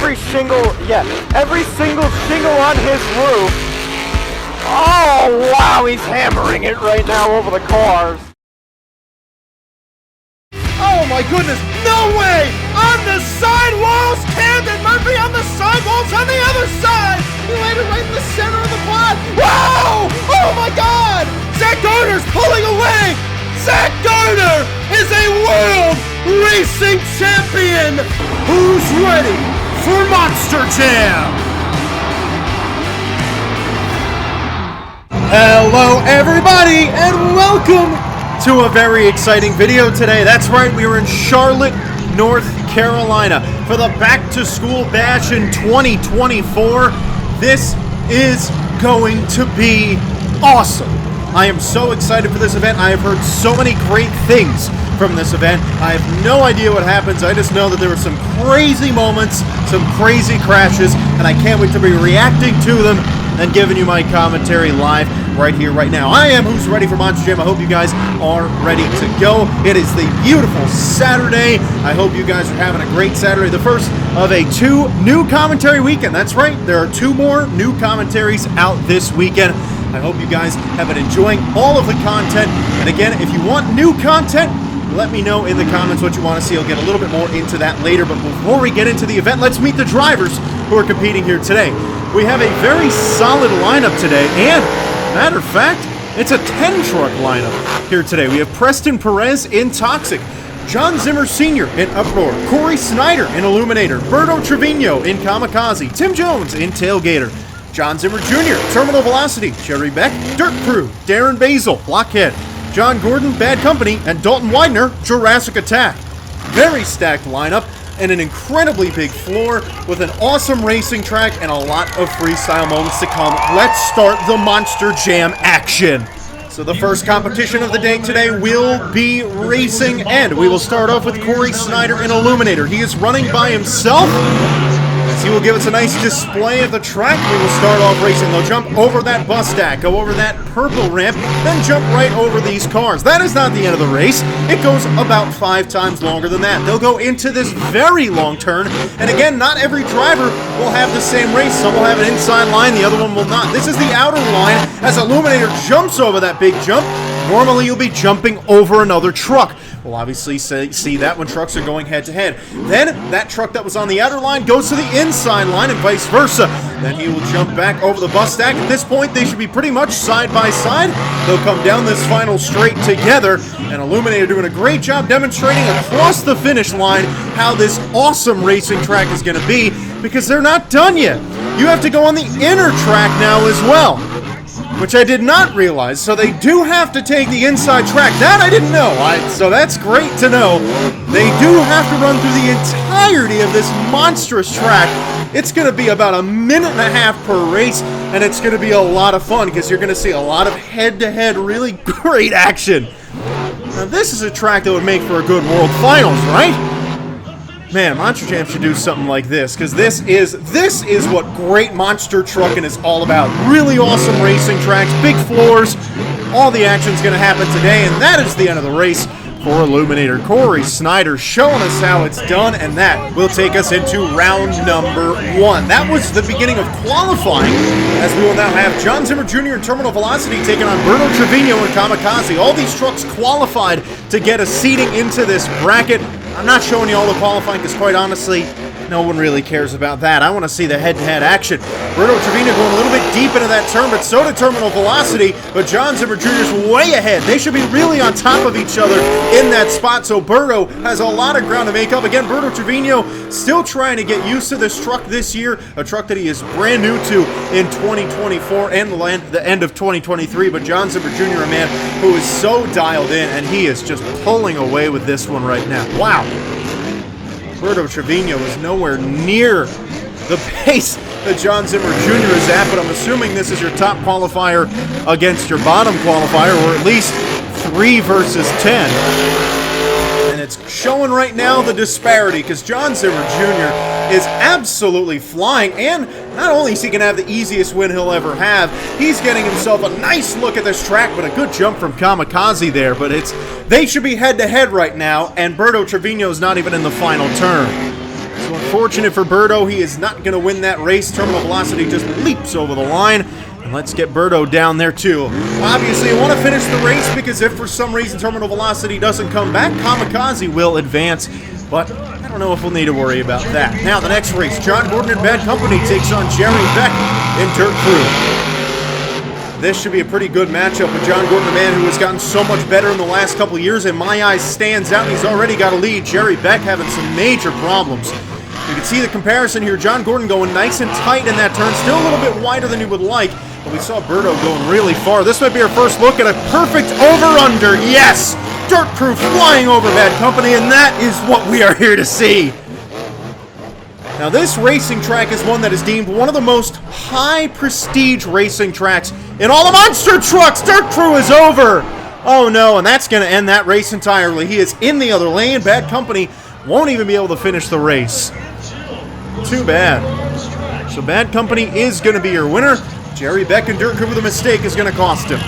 every single shingle on his roof. Oh, wow, he's hammering it right now over the cars. Oh my goodness, no way! On the sidewalls! Camden Murphy on the sidewalls on the other side! He landed right in the center of the pod! Wow! Oh my god! Zach Garner's pulling away! Zach Garner is a world racing champion! Who's ready for Monster Jam? Hello everybody and welcome to a very exciting video today. That's right, we were in Charlotte, North Carolina for the Back to School Bash in 2024. This is going to be awesome. I am so excited for this event. I have heard so many great things from this event. I have no idea what happens. I just know that there were some crazy moments, some crazy crashes, and I can't wait to be reacting to them and giving you my commentary live right here, right now. I am Who's Ready for Monster Jam. I hope you guys are ready to go. It is the beautiful Saturday. I hope you guys are having a great Saturday. The first of a new commentary weekend. That's right. There are 2 more new commentaries out this weekend. I hope you guys have been enjoying all of the content. And again, if you want new content, let me know in the comments what you want to see. I'll get a little bit more into that later. But before we get into the event, let's meet the drivers who are competing here today. We have a very solid lineup today, and matter of fact, it's a 10-truck lineup here today. We have Preston Perez in Toxic, John Zimmer Sr. in Uproar, Corey Snyder in Illuminator, Berto Trevino in Kamikaze, Tim Jones in Tailgater, John Zimmer Jr., Terminal Velocity, Jerry Beck, Dirt Crew, Darren Basil, Blockhead, John Gordon, Bad Company, and Dalton Widener, Jurassic Attack. Very stacked lineup and an incredibly big floor with an awesome racing track and a lot of freestyle moments to come. Let's start the Monster Jam action. So the first competition of the day today will be racing, and we will start off with Corey Snyder in Illuminator. He is running by himself. He will give us a nice display of the track. We will start off racing. They'll jump over that bus stack, go over that purple ramp, then jump right over these cars. That is not the end of the race. It goes about 5 times longer than that. They'll go into this very long turn, and again, not every driver will have the same race. Some will have an inside line, the other one will not. This is the outer line as Illuminator jumps over that big jump. Normally, you'll be jumping over another truck. We'll obviously see that when trucks are going head-to-head. Then, that truck that was on the outer line goes to the inside line and vice versa. Then he will jump back over the bus stack. At this point, they should be pretty much side by side. They'll come down this final straight together, and Illuminator doing a great job demonstrating across the finish line how this awesome racing track is going to be, because they're not done yet. You have to go on the inner track now as well, which I did not realize, so they do have to take the inside track. That I didn't know, so that's great to know. They do have to run through the entirety of this monstrous track. It's going to be about 1.5 minutes per race, and it's going to be a lot of fun, because you're going to see a lot of head-to-head really great action. Now, this is a track that would make for a good World Finals, right? Man, Monster Jam should do something like this, because this is what great monster trucking is all about. Really awesome racing tracks, big floors, all the action's going to happen today, and that is the end of the race for Illuminator. Corey Snyder showing us how it's done, and that will take us into round number 1. That was the beginning of qualifying, as we will now have John Zimmer Jr. and Terminal Velocity taking on Berto Trevino and Kamikaze. All these trucks qualified to get a seating into this bracket. I'm not showing you all the qualifying because, quite honestly, no one really cares about that. I want to see the head-to-head action. Berto Trevino going a little bit deep into that turn, but so did Terminal Velocity, but John Zimmer Jr. is way ahead. They should be really on top of each other in that spot, so Berto has a lot of ground to make up. Again, Berto Trevino still trying to get used to this truck this year, a truck that he is brand new to in 2024 and the end of 2023, but John Zimmer Jr., a man who is so dialed in, and he is just pulling away with this one right now. Wow. Berto Trevino is nowhere near the pace that John Zimmer Jr. is at, but I'm assuming this is your top qualifier against your bottom qualifier, or at least 3 versus 10. And it's showing right now the disparity, because John Zimmer Jr. is absolutely flying, and not only is he going to have the easiest win he'll ever have, he's getting himself a nice look at this track, but a good jump from Kamikaze there, but they should be head-to-head right now, and Berto Trevino's not even in the final turn. So unfortunate for Birdo, he is not going to win that race. Terminal velocity just leaps over the line. And let's get Birdo down there too. Obviously, I want to finish the race because if for some reason terminal velocity doesn't come back, Kamikaze will advance. But I don't know if we'll need to worry about that. Now, the next race, John Gordon and Bad Company takes on Jerry Beck in Dirt Crew. This should be a pretty good matchup with John Gordon, a man who has gotten so much better in the last couple of years. In my eyes, stands out. He's already got a lead. Jerry Beck having some major problems. You can see the comparison here. John Gordon going nice and tight in that turn. Still a little bit wider than you would like. But we saw Birdo going really far. This might be our first look at a perfect over-under. Yes! Dirt Crew flying over Bad Company, and that is what we are here to see. Now, this racing track is one that is deemed one of the most high-prestige racing tracks in all the monster trucks. Dirt Crew is over. Oh, no, and that's going to end that race entirely. He is in the other lane. Bad Company won't even be able to finish the race. Too bad. So Bad Company is going to be your winner. Jerry Beck and Dirt Crew with a mistake is going to cost him.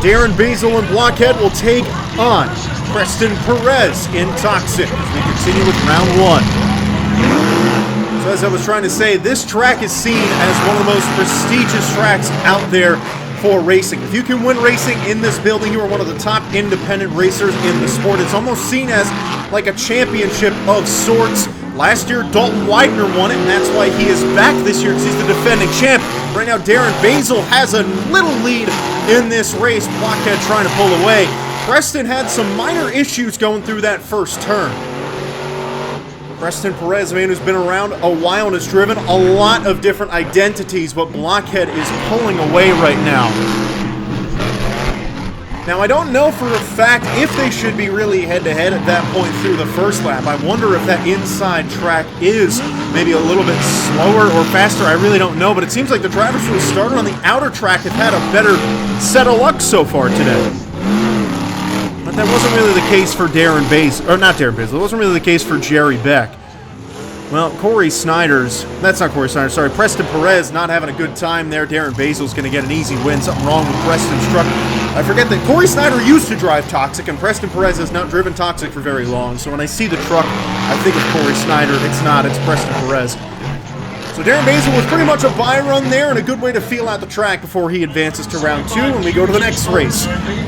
Darren Basil and Blockhead will take on Preston Perez in Toxic as we continue with round one. So as I was trying to say, this track is seen as one of the most prestigious tracks out there for racing. If you can win racing in this building, you are one of the top independent racers in the sport. It's almost seen as like a championship of sorts. Last year, Dalton Widener won it, and that's why he is back this year because he's the defending champ. Right now, Darren Basil has a little lead in this race. Blockhead trying to pull away. Preston had some minor issues going through that first turn. Preston Perez, a man who's been around a while and has driven a lot of different identities, but Blockhead is pulling away right now. Now, I don't know for a fact if they should be really head-to-head at that point through the first lap. I wonder if that inside track is maybe a little bit slower or faster. I really don't know, but it seems like the drivers who started on the outer track have had a better set of luck so far today. But that wasn't really the case for Darren Basil, or not Darren Basil, it wasn't really the case for Jerry Beck. Well, Preston Perez not having a good time there. Darren Basil's going to get an easy win. Something wrong with Preston's truck. I forget that Corey Snyder used to drive Toxic, and Preston Perez has not driven Toxic for very long. So when I see the truck, I think of Corey Snyder. It's not, it's Preston Perez. So Darren Basil was pretty much a buy run there and a good way to feel out the track before he advances to round two, and we go to the next race.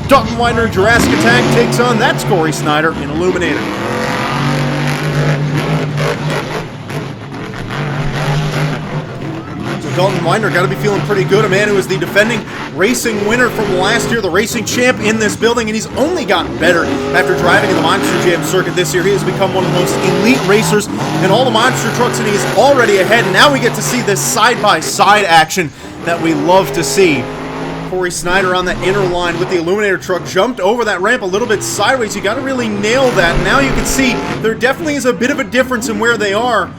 Dalton Widener Jurassic Attack takes on, that's Corey Snyder in Illuminator. Dalton Widener got to be feeling pretty good. A man who is the defending racing winner from last year, the racing champ in this building, and he's only gotten better after driving in the Monster Jam circuit this year. He has become one of the most elite racers in all the monster trucks, and he's already ahead. And now we get to see this side-by-side action that we love to see. Corey Snyder on the inner line with the Illuminator truck jumped over that ramp a little bit sideways. You got to really nail that. Now you can see there definitely is a bit of a difference in where they are.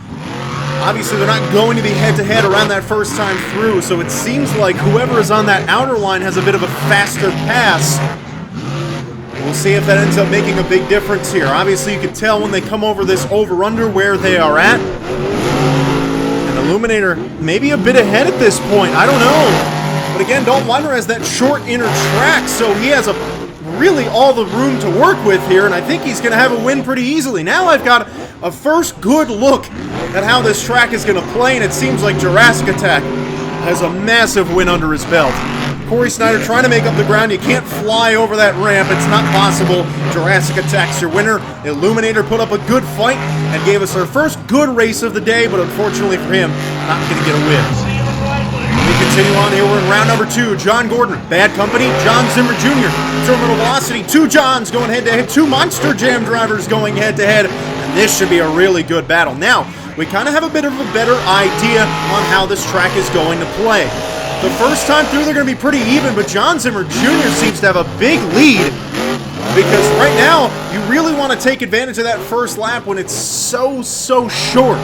Obviously, they're not going to be head-to-head around that first time through, so it seems like whoever is on that outer line has a bit of a faster pass. We'll see if that ends up making a big difference here. Obviously, you can tell when they come over this over-under where they are at. And Illuminator maybe a bit ahead at this point. I don't know. But again, Dalton Widener has that short inner track, so he has really all the room to work with here, and I think he's going to have a win pretty easily. Now I've got a first good look at how this track is going to play, and it seems like Jurassic Attack has a massive win under his belt. Corey Snyder trying to make up the ground. You can't fly over that ramp. It's not possible. Jurassic Attack's your winner. Illuminator put up a good fight and gave us our first good race of the day, but unfortunately for him, not going to get a win. We continue on here. We're in round number two. John Gordon, Bad Company, John Zimmer Jr., Terminal Velocity. Two Johns going head-to-head. Two Monster Jam drivers going head-to-head. And this should be a really good battle. Now, we kind of have a bit of a better idea on how this track is going to play. The first time through, they're going to be pretty even, but John Zimmer Jr. seems to have a big lead because right now, you really want to take advantage of that first lap when it's so short.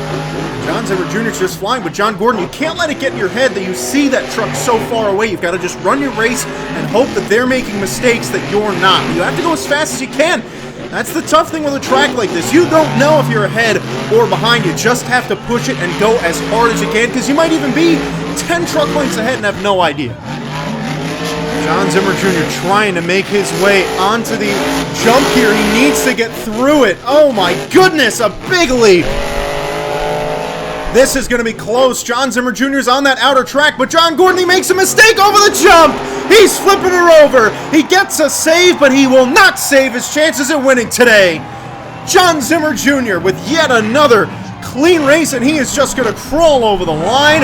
John Zimmer Jr. is just flying, but John Gordon, you can't let it get in your head that you see that truck so far away. You've got to just run your race and hope that they're making mistakes that you're not. You have to go as fast as you can. That's the tough thing with a track like this. You don't know if you're ahead or behind. You just have to push it and go as hard as you can because you might even be 10 truck lengths ahead and have no idea. John Zimmer Jr. trying to make his way onto the jump here. He needs to get through it. Oh my goodness, a big leap. This is going to be close. John Zimmer Jr. is on that outer track, but John Gordon, he makes a mistake over the jump. He's flipping her over. He gets a save, but he will not save his chances at winning today. John Zimmer Jr. with yet another clean race, and he is just going to crawl over the line.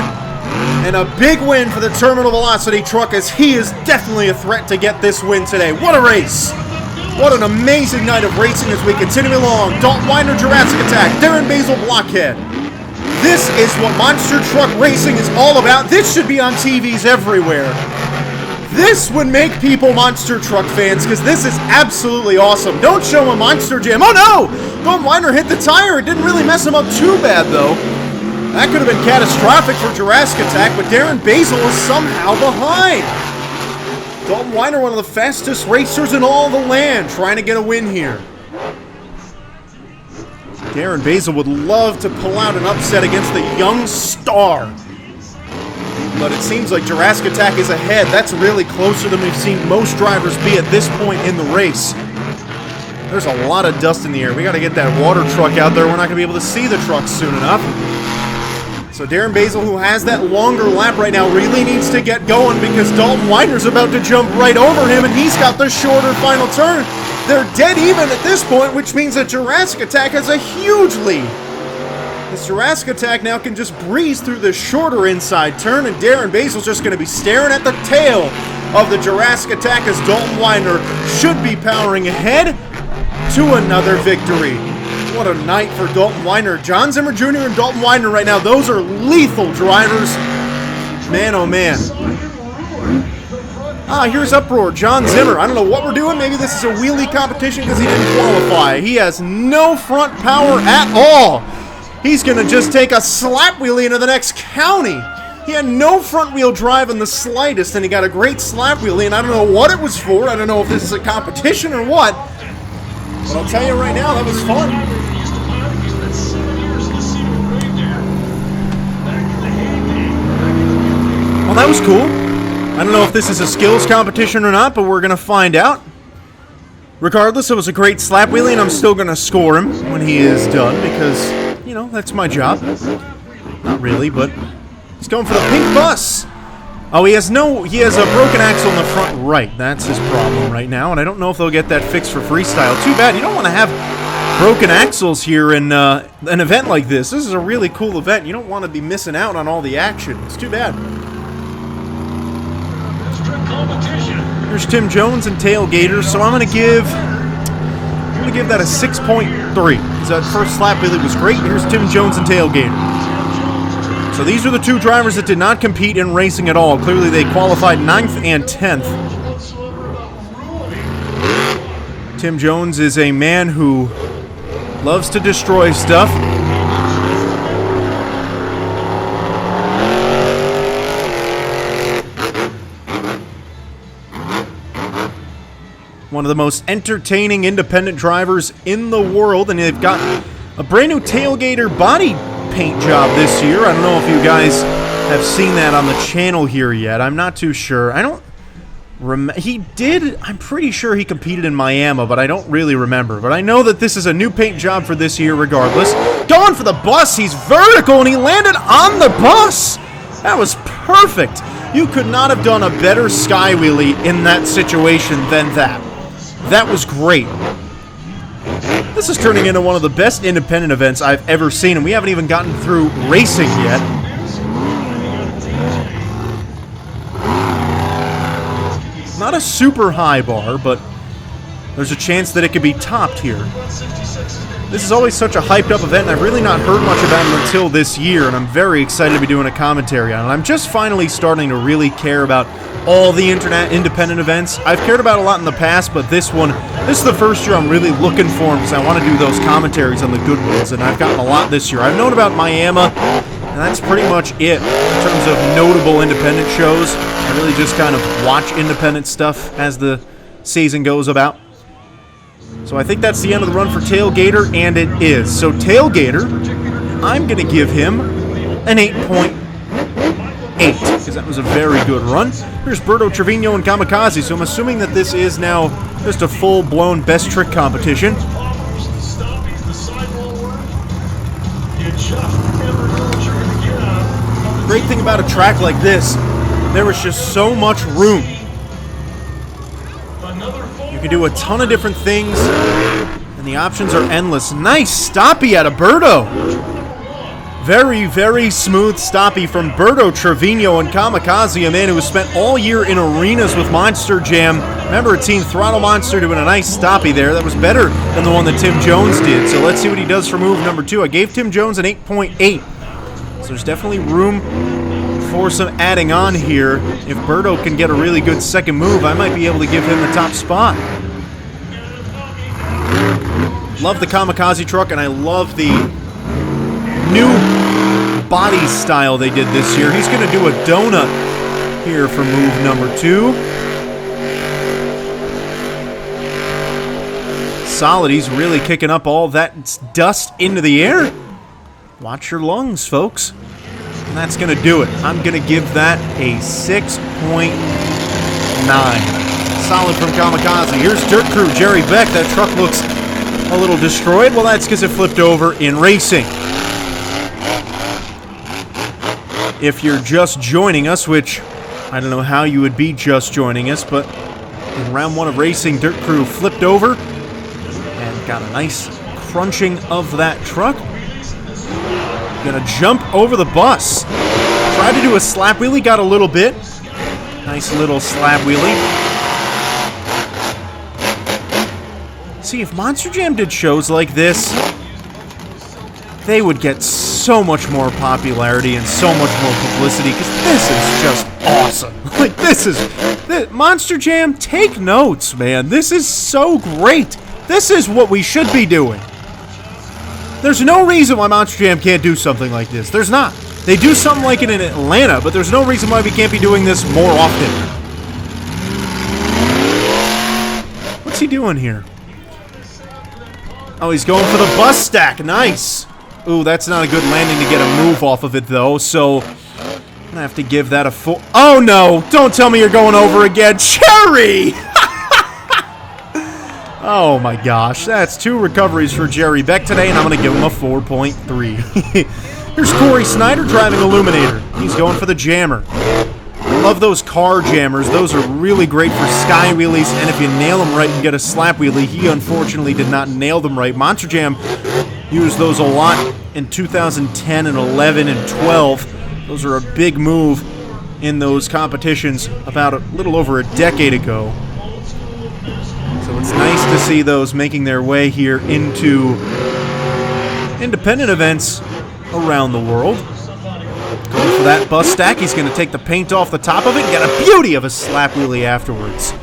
And a big win for the Terminal Velocity truck, as he is definitely a threat to get this win today. What a race. What an amazing night of racing as we continue along. Dalton Weiner, Jurassic Attack, Darren Basil, Blockhead. This is what monster truck racing is all about. This should be on TVs everywhere. This would make people monster truck fans, because this is absolutely awesome. Don't show a monster jam. Oh no! Dalton Weiner hit the tire. It didn't really mess him up too bad, though. That could have been catastrophic for Jurassic Attack, but Darren Basil is somehow behind. Dalton Weiner, one of the fastest racers in all the land, trying to get a win here. Darren Basil would love to pull out an upset against the young star. But it seems like Jurassic Attack is ahead. That's really closer than we've seen most drivers be at this point in the race. There's a lot of dust in the air. We got to get that water truck out there. We're not going to be able to see the truck soon enough. So Darren Basil, who has that longer lap right now, really needs to get going, because Dalton Weiner's about to jump right over him, and he's got the shorter final turn. They're dead even at this point, which means that Jurassic Attack has a huge lead. This Jurassic Attack now can just breeze through the shorter inside turn, and Darren Basil's just going to be staring at the tail of the Jurassic Attack, as Dalton Weiner should be powering ahead to another victory. What a night for Dalton Weiner. John Zimmer Jr. and Dalton Weiner right now, those are lethal drivers. Man, oh man. Here's Uproar, John Zimmer. I don't know what we're doing. Maybe this is a wheelie competition because he didn't qualify. He has no front power at all. He's going to just take a slap wheelie into the next county. He had no front wheel drive in the slightest, and he got a great slap wheelie, and I don't know what it was for. I don't know if this is a competition or what. But I'll tell you right now, that was fun. Well, that was cool. I don't know if this is a skills competition or not, but we're going to find out. Regardless, it was a great slap wheelie, and I'm still going to score him when he is done, because, you know, that's my job. Not really, but he's going for the pink bus. Oh, he has a broken axle in the front right. That's his problem right now, and I don't know if they'll get that fixed for Freestyle. Too bad. You don't want to have broken axles here in an event like this. This is a really cool event. You don't want to be missing out on all the action. It's too bad. Here's Tim Jones and Tailgater, so I'm going to give that a 6.3. Because that first slap wheelie was great. Here's Tim Jones and Tailgater. So these are the two drivers that did not compete in racing at all. Clearly they qualified 9th and 10th. Tim Jones is a man who loves to destroy stuff. One of the most entertaining independent drivers in the world, and they've got a brand new Tailgater body paint job this year. I don't know if you guys have seen that on the channel here yet. I'm not too sure. I don't remember. He did. I'm pretty sure he competed in Miami, but I don't really remember. But I know that this is a new paint job for this year regardless. Going for the bus. He's vertical, and he landed on the bus. That was perfect. You could not have done a better sky wheelie in that situation than that. That was great. This is turning into one of the best independent events I've ever seen, and we haven't even gotten through racing yet. Not a super high bar, but there's a chance that it could be topped here. This is always such a hyped up event, and I've really not heard much about it until this year, and I'm very excited to be doing a commentary on it. I'm just finally starting to really care about all the internet independent events. I've cared about a lot in the past, but this is the first year I'm really looking for them, because I want to do those commentaries on the good ones, and I've gotten a lot this year. I've known about Miami, and that's pretty much it in terms of notable independent shows. I really just kind of watch independent stuff as the season goes about. So I think that's the end of the run for Tailgater, and it is. So Tailgater, I'm going to give him an 8.8, because that was a very good run. Here's Berto, Trevino, and Kamikaze, so I'm assuming that this is now just a full-blown best trick competition. great thing about a track like this, there is just so much room. You can do a ton of different things, and the options are endless. Nice stoppie out of Berto. Very, very smooth stoppie from Berto Trevino and Kamikaze, a man who has spent all year in arenas with Monster Jam. Remember, Team Throttle Monster doing a nice stoppie there. That was better than the one that Tim Jones did. So let's see what he does for move number 2. I gave Tim Jones an 8.8. So there's definitely room for some adding on here. If Berto can get a really good second move, I might be able to give him the top spot. Love the Kamikaze truck, and I love the new body style they did this year. He's going to do a donut here for move number 2. Solid. He's really kicking up all that dust into the air. Watch your lungs, folks. And that's going to do it. I'm going to give that a 6.9. Solid from Kamikaze. Here's Dirt Crew, Jerry Beck. That truck looks a little destroyed. Well, that's because it flipped over in racing. If you're just joining us, which I don't know how you would be just joining us, but in round 1 of racing, Dirt Crew flipped over and got a nice crunching of that truck. Gonna jump over the bus. Tried to do a slap wheelie, got a little bit. Nice little slap wheelie. See, if Monster Jam did shows like this, they would get so much more popularity and so much more publicity, because this is just awesome. Like, Monster Jam, take notes, man. This is so great. This is what we should be doing. There's no reason why Monster Jam can't do something like this. There's not. They do something like it in Atlanta, but there's no reason why we can't be doing this more often. What's he doing here? Oh, he's going for the bus stack. Nice. Ooh, that's not a good landing to get a move off of it, though, so I'm going to have to give that a full... Oh, no! Don't tell me you're going over again. Cherry! Oh, my gosh. That's 2 recoveries for Jerry Beck today, and I'm going to give him a 4.3. Here's Corey Snyder driving Illuminator. He's going for the jammer. Love those car jammers. Those are really great for sky wheelies, and if you nail them right and get a slap wheelie, he unfortunately did not nail them right. Monster Jam used those a lot in 2010 and 11 and 12. Those are a big move in those competitions about a little over a decade ago. So it's nice to see those making their way here into independent events around the world. Going for that bus stack. He's going to take the paint off the top of it and get a beauty of a slap wheelie afterwards.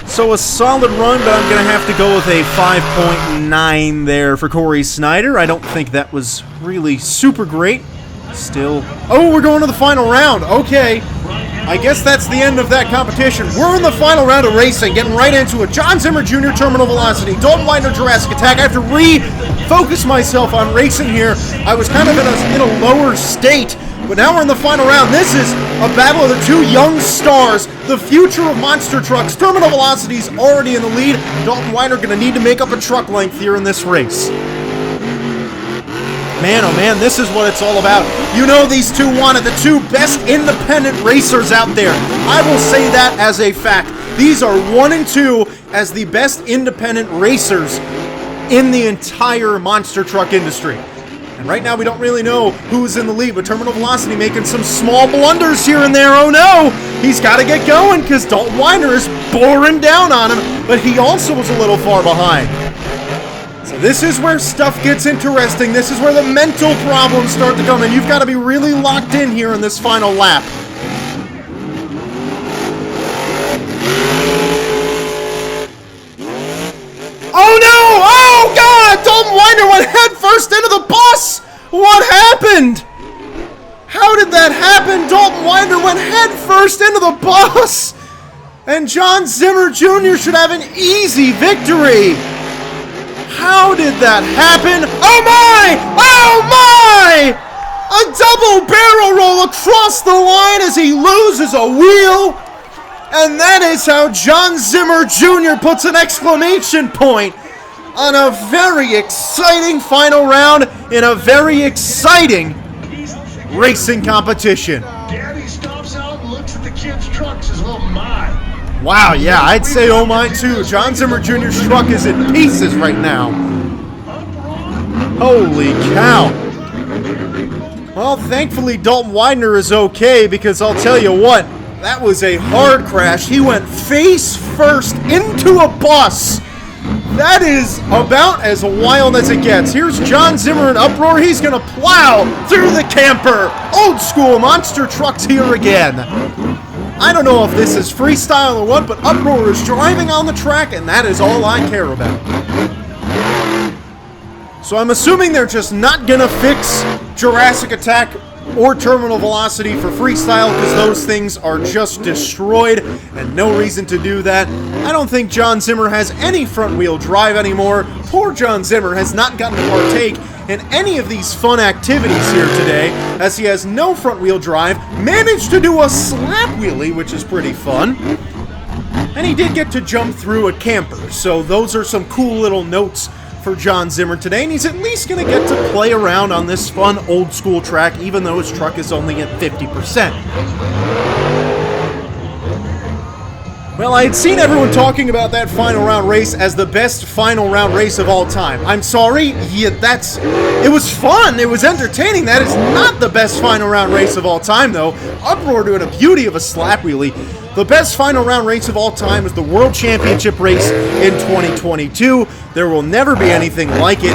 So a solid run, but I'm going to have to go with a 5.9 there for Corey Snyder. I don't think that was really super great. Still... Oh, we're going to the final round. Okay. I guess that's the end of that competition. We're in the final round of racing, getting right into it. John Zimmer Jr., Terminal Velocity. Dalton Widener, Jurassic Attack. I have to refocus myself on racing here. I was kind of in a lower state, but now we're in the final round. This is a battle of the 2 young stars, the future of monster trucks. Terminal Velocity's already in the lead. Dalton Widener going to need to make up a truck length here in this race. Man, oh man, this is what it's all about. You know these 2 wanted the 2 best independent racers out there. I will say that as a fact. These are 1 and 2 as the best independent racers in the entire monster truck industry. And right now we don't really know who's in the lead, but Terminal Velocity making some small blunders here and there. Oh no! He's got to get going because Dalton Widener is boring down on him, but he also was a little far behind. So this is where stuff gets interesting. This is where the mental problems start to come in. You've got to be really locked in here in this final lap. Oh no! Oh god! Dalton Widener went head first into the bus! What happened? How did that happen? Dalton Widener went head first into the bus! And John Zimmer Jr. should have an easy victory! How did that happen? Oh my! Oh my! A double barrel roll across the line as he loses a wheel. And that is how John Zimmer Jr. puts an exclamation point on a very exciting final round in a very exciting racing competition. Daddy stops out and looks at the kids' trucks as oh my. Wow, yeah, I'd say oh my too. John Zimmer Jr.'s truck is in pieces right now. Holy cow. Well, thankfully Dalton Widener is okay, because I'll tell you what, that was a hard crash. He went face first into a bus. That is about as wild as it gets. Here's John Zimmer in uproar. He's going to plow through the camper. Old school monster trucks here again. I don't know if this is freestyle or what, but Uproar is driving on the track, and that is all I care about. So I'm assuming they're just not going to fix Jurassic Attack or Terminal Velocity for Freestyle, because those things are just destroyed, and no reason to do that. I don't think John Zimmer has any front-wheel drive anymore. Poor John Zimmer has not gotten to partake in any of these fun activities here today, as he has no front-wheel drive, managed to do a slap wheelie, which is pretty fun, and he did get to jump through a camper, so those are some cool little notes for John Zimmer today, and he's at least going to get to play around on this fun old-school track, even though his truck is only at 50%. Well, I had seen everyone talking about that final round race as the best final round race of all time. I'm sorry, it was fun, it was entertaining. That is not the best final round race of all time, though. Uproar doing a beauty of a slap wheelie. The best final round race of all time is the World Championship race in 2022. There will never be anything like it.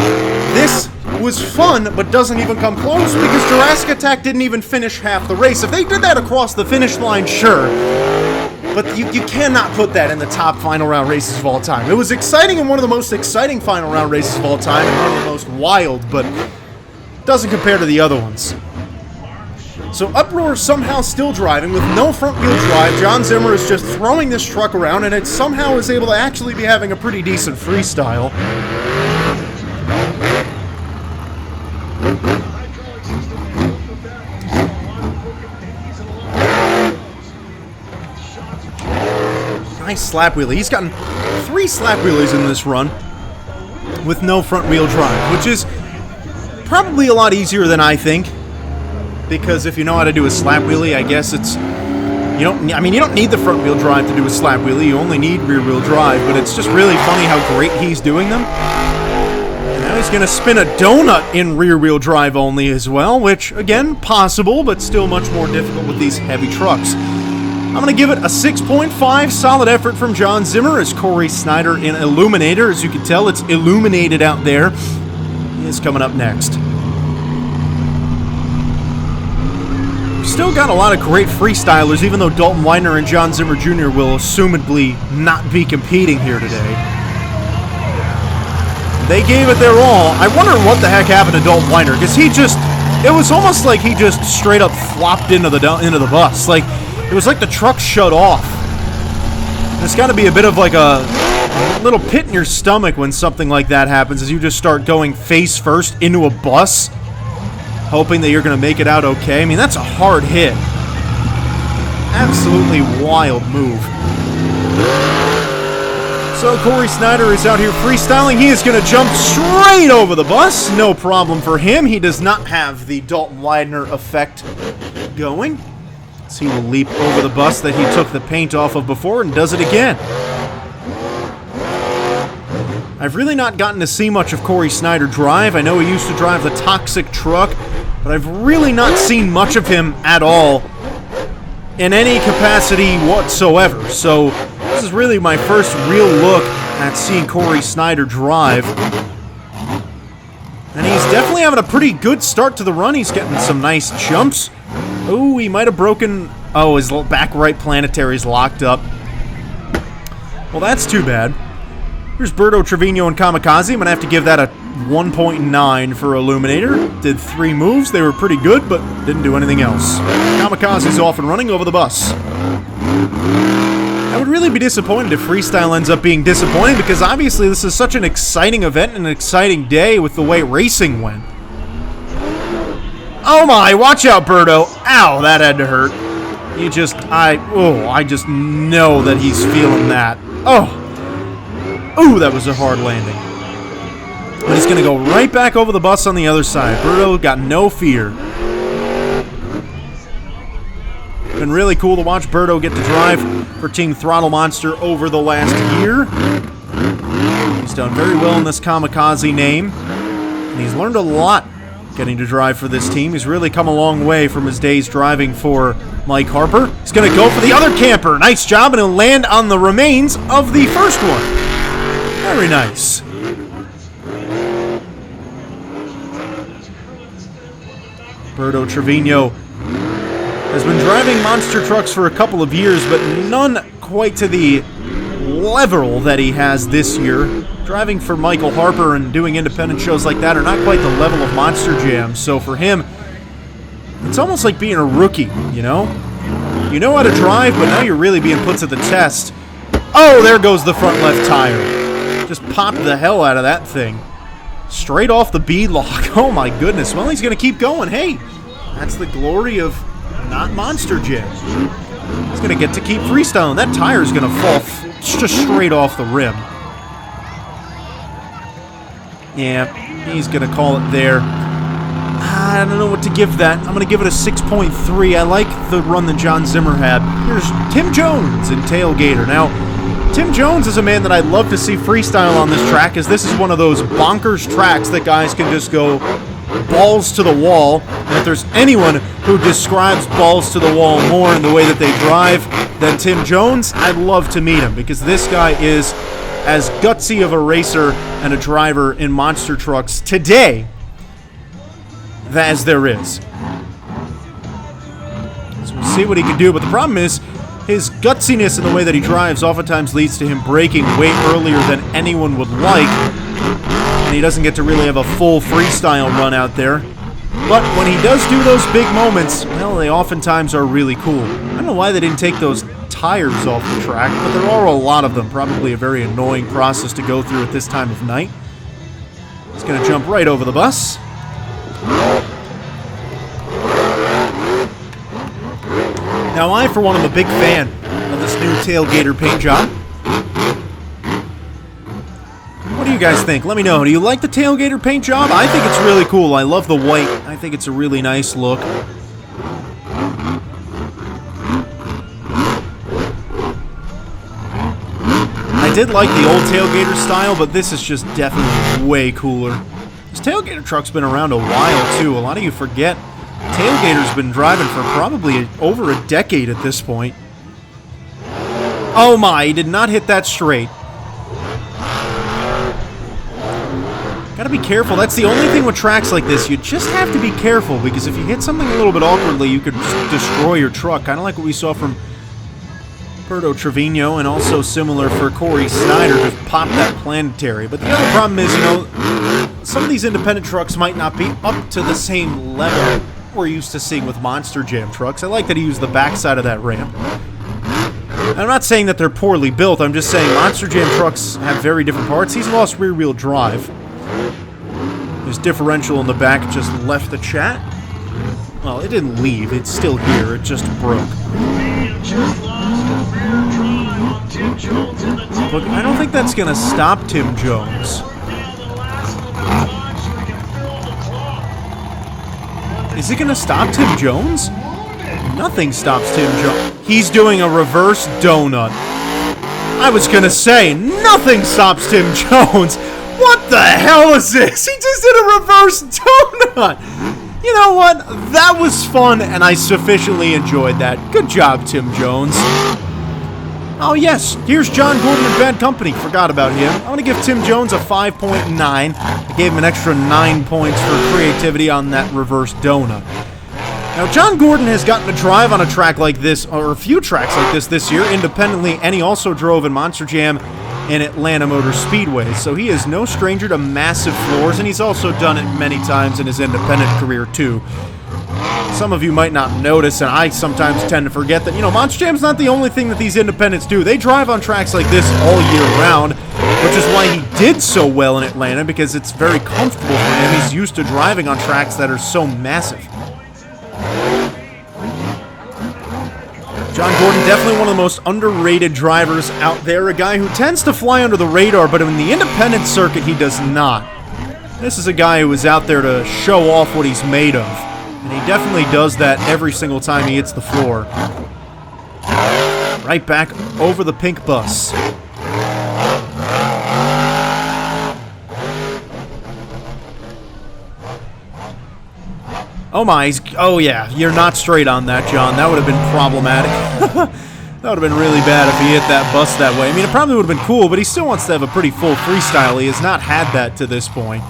This was fun, but doesn't even come close, because Jurassic Attack didn't even finish half the race. If they did that across the finish line, sure. But you cannot put that in the top final round races of all time. It was exciting and one of the most exciting final round races of all time, and one of the most wild, but doesn't compare to the other ones. So Uproar is somehow still driving with no front-wheel drive. John Zimmer is just throwing this truck around, and it somehow is able to actually be having a pretty decent freestyle. Nice slap wheelie. He's gotten 3 slap wheelies in this run with no front wheel drive, which is probably a lot easier than I think, because if you know how to do a slap wheelie, I guess it's you don't need the front wheel drive to do a slap wheelie. You only need rear wheel drive, but it's just really funny how great he's doing them. And now he's going to spin a donut in rear wheel drive only as well, which again, possible, but still much more difficult with these heavy trucks. I'm going to give it a 6.5. Solid effort from John Zimmer as Corey Snyder in Illuminator. As you can tell, it's illuminated out there. He is coming up next. Still got a lot of great freestylers, even though Dalton Widener and John Zimmer Jr. will assumedly not be competing here today. They gave it their all. I wonder what the heck happened to Dalton Widener, because it was almost like he just straight up flopped into the bus. Like, it was like the truck shut off. There's got to be a bit of like a little pit in your stomach when something like that happens, as you just start going face first into a bus, hoping that you're going to make it out okay. I mean, that's a hard hit. Absolutely wild move. So Corey Snyder is out here freestyling. He is going to jump straight over the bus. No problem for him. He does not have the Dalton Widener effect going. So he will leap over the bus that he took the paint off of before and does it again. I've really not gotten to see much of Corey Snyder drive. I know he used to drive the Toxic truck, but I've really not seen much of him at all in any capacity whatsoever. So this is really my first real look at seeing Corey Snyder drive. And he's definitely having a pretty good start to the run. He's getting some nice jumps. Oh, he might have broken... Oh, his back right planetary's locked up. Well, that's too bad. Here's Berto, Trevino, and Kamikaze. I'm going to have to give that a 1.9 for Illuminator. Did 3 moves. They were pretty good, but didn't do anything else. Kamikaze's off and running over the bus. I would really be disappointed if Freestyle ends up being disappointing, because obviously this is such an exciting event and an exciting day with the way racing went. Oh my, watch out, Berto. Ow, that had to hurt. I just know that he's feeling that. Oh, that was a hard landing. But he's going to go right back over the bus on the other side. Berto got no fear. Been really cool to watch Berto get to drive for Team Throttle Monster over the last year. He's done very well in this Kamikaze name, and he's learned a lot getting to drive for this team. He's really come a long way from his days driving for Mike Harper. He's going to go for the other camper. Nice job, and he'll land on the remains of the first one. Very nice. Berto Trevino has been driving monster trucks for a couple of years, but none quite to the level that he has this year. Driving for Michael Harper and doing independent shows like that are not quite the level of Monster Jam, so for him, it's almost like being a rookie, you know? You know how to drive, but now you're really being put to the test. Oh, there goes the front left tire. Just popped the hell out of that thing. Straight off the bead lock. Oh my goodness. Well, he's going to keep going. Hey, that's the glory of not Monster Jam. He's going to get to keep freestyling. That tire is going to fall just straight off the rim. Yeah, he's going to call it there. I don't know what to give that. I'm going to give it a 6.3. I like the run that John Zimmer had. Here's Tim Jones in Tailgater. Now, Tim Jones is a man that I'd love to see freestyle on this track, as this is one of those bonkers tracks that guys can just go balls to the wall. And if there's anyone who describes balls to the wall more in the way that they drive than Tim Jones, I'd love to meet him, because this guy is as gutsy of a racer and a driver in monster trucks today as there is. So we'll see what he can do, but the problem is his gutsiness in the way that he drives oftentimes leads to him braking way earlier than anyone would like, and he doesn't get to really have a full freestyle run out there. But when he does do those big moments, well, they oftentimes are really cool. I don't know why they didn't take those tires off the track, but there are a lot of them. Probably a very annoying process to go through at this time of night. He's going to jump right over the bus. Now, I, for one, am a big fan of this new Tailgater paint job. What do you guys think? Let me know. Do you like the Tailgater paint job? I think it's really cool. I love the white. I think it's a really nice look. I did like the old Tailgater style, but this is just definitely way cooler. This Tailgater truck's been around a while, too. A lot of you forget Tailgater's been driving for probably over a decade at this point. Oh my, he did not hit that straight. Gotta be careful. That's the only thing with tracks like this. You just have to be careful, because if you hit something a little bit awkwardly, you could just destroy your truck. Kind of like what we saw from Berto Trevino, and also similar for Corey Snyder, just pop that planetary. But the other problem is, you know, some of these independent trucks might not be up to the same level we're used to seeing with Monster Jam trucks. I like that he used the backside of that ramp. I'm not saying that they're poorly built. I'm just saying Monster Jam trucks have very different parts. He's lost rear-wheel drive. His differential in the back just left the chat. Well, it didn't leave. It's still here. It just broke. Look, I don't think that's going to stop Tim Jones. Is it going to stop Tim Jones? Nothing stops Tim Jones. He's doing a reverse donut. I was going to say, nothing stops Tim Jones. What the hell is this? He just did a reverse donut. You know what? That was fun, and I sufficiently enjoyed that. Good job, Tim Jones. Oh, yes. Here's John Gordon in Bad Company. Forgot about him. I'm going to give Tim Jones a 5.9. I gave him an extra 9 points for creativity on that reverse donut. Now, John Gordon has gotten to drive on a track like this, or a few tracks like this year, independently, and he also drove in Monster Jam in Atlanta Motor Speedway, so he is no stranger to massive floors, and he's also done it many times in his independent career, too. Some of you might not notice, and I sometimes tend to forget that, you know, Monster Jam's not the only thing that these independents do. They drive on tracks like this all year round, which is why he did so well in Atlanta, because it's very comfortable for him. He's used to driving on tracks that are so massive. John Gordon, definitely one of the most underrated drivers out there. A guy who tends to fly under the radar, but in the independent circuit, he does not. This is a guy who is out there to show off what he's made of. And he definitely does that every single time he hits the floor. Right back over the pink bus. Oh my, oh yeah, you're not straight on that, John. That would have been problematic. That would have been really bad if he hit that bus that way. I mean, it probably would have been cool, but he still wants to have a pretty full freestyle. He has not had that to this point.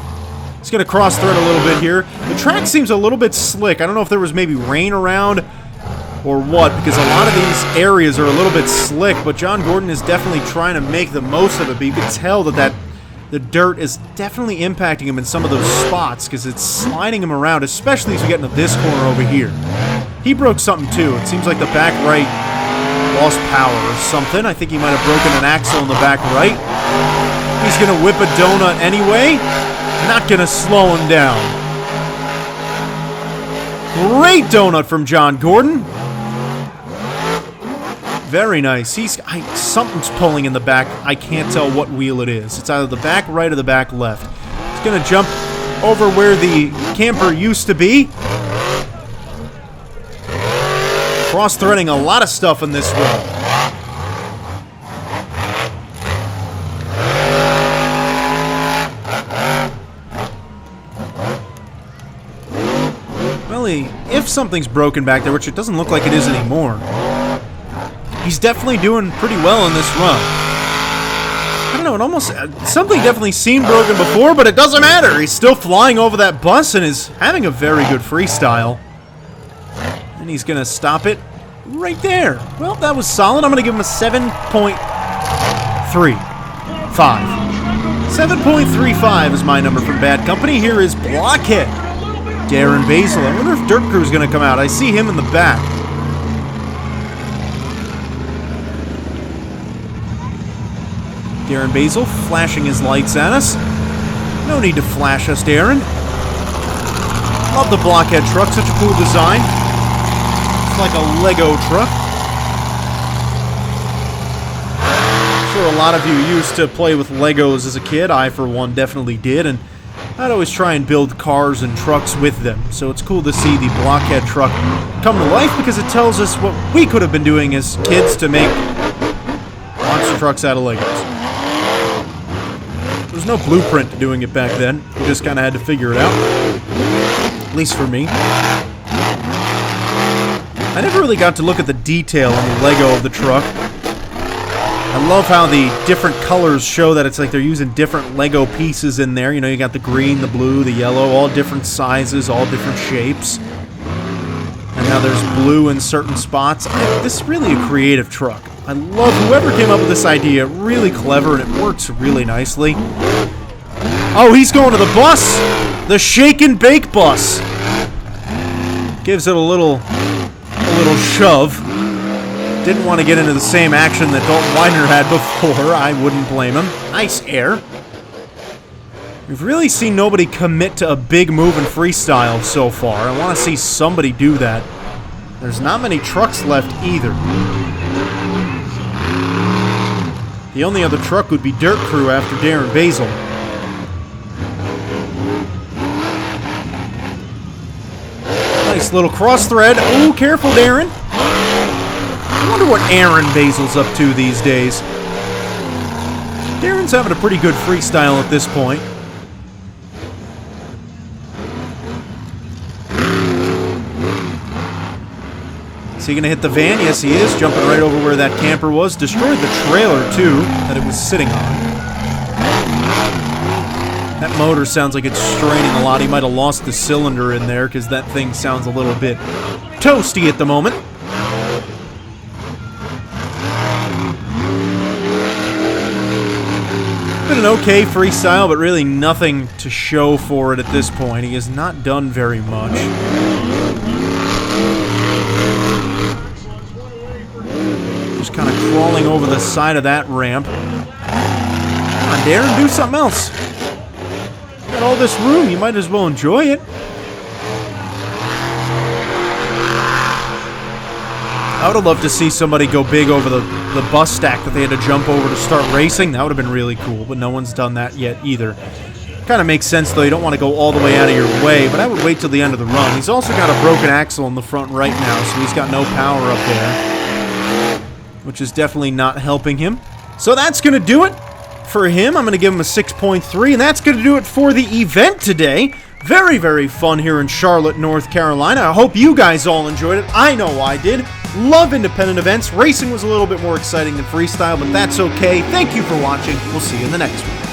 He's going to cross-thread a little bit here. The track seems a little bit slick. I don't know if there was maybe rain around or what, because a lot of these areas are a little bit slick, but John Gordon is definitely trying to make the most of it, but you can tell that the dirt is definitely impacting him in some of those spots because it's sliding him around, especially as we get into this corner over here. He broke something too. It seems like the back right lost power or something. I think he might have broken an axle in the back right. He's going to whip a donut anyway. Not going to slow him down. Great donut from John Gordon. Very nice. Something's pulling in the back. I can't tell what wheel it is. It's either the back right or the back left. He's going to jump over where the camper used to be. Cross-threading a lot of stuff in this run. Well, if something's broken back there, which it doesn't look like it is anymore, he's definitely doing pretty well in this run. I don't know, it almost... something definitely seemed broken before, but it doesn't matter. He's still flying over that bus and is having a very good freestyle. And he's going to stop it right there. Well, that was solid. I'm going to give him a 7.35. 7.35 is my number from Bad Company. Here is Blockhead. Darren Basil. I wonder if Dirt Crew's going to come out. I see him in the back. Darren Basil flashing his lights at us. No need to flash us, Darren. Love the Blockhead truck. Such a cool design. It's like a Lego truck. I'm sure a lot of you used to play with Legos as a kid. I, for one, definitely did. And I'd always try and build cars and trucks with them. So it's cool to see the Blockhead truck come to life because it tells us what we could have been doing as kids to make monster trucks out of Legos. There was no blueprint to doing it back then. We just kind of had to figure it out. At least for me. I never really got to look at the detail on the Lego of the truck. I love how the different colors show that it's like they're using different Lego pieces in there. You know, you got the green, the blue, the yellow, all different sizes, all different shapes. And now there's blue in certain spots. This is really a creative truck. I love whoever came up with this idea. Really clever, and it works really nicely. Oh, he's going to the bus! The shake and bake bus! Gives it a little shove. Didn't want to get into the same action that Dalton Widener had before. I wouldn't blame him. Nice air. We've really seen nobody commit to a big move in freestyle so far. I want to see somebody do that. There's not many trucks left either. The only other truck would be Dirt Crew after Darren Basil. Nice little cross thread. Oh, careful, Darren. I wonder what Aaron Basil's up to these days. Darren's having a pretty good freestyle at this point. Is he going to hit the van? Yes, he is. Jumping right over where that camper was. Destroyed the trailer, too, that it was sitting on. That motor sounds like it's straining a lot. He might have lost the cylinder in there because that thing sounds a little bit toasty at the moment. Been an okay freestyle, but really nothing to show for it at this point. He has not done very much. Just kind of crawling over the side of that ramp. Come on, Darren, do something else. Got all this room, you might as well enjoy it. I would have loved to see somebody go big over the bus stack that they had to jump over to start racing. That would have been really cool, but no one's done that yet either. Kind of makes sense, though. You don't want to go all the way out of your way, but I would wait till the end of the run. He's also got a broken axle in the front right now, so he's got no power up there, which is definitely not helping him. So that's going to do it for him. I'm going to give him a 6.3, and that's going to do it for the event today. Very, very fun here in Charlotte, North Carolina. I hope you guys all enjoyed it. I know I did. Love independent events. Racing was a little bit more exciting than freestyle, but that's okay. Thank you for watching. We'll see you in the next one.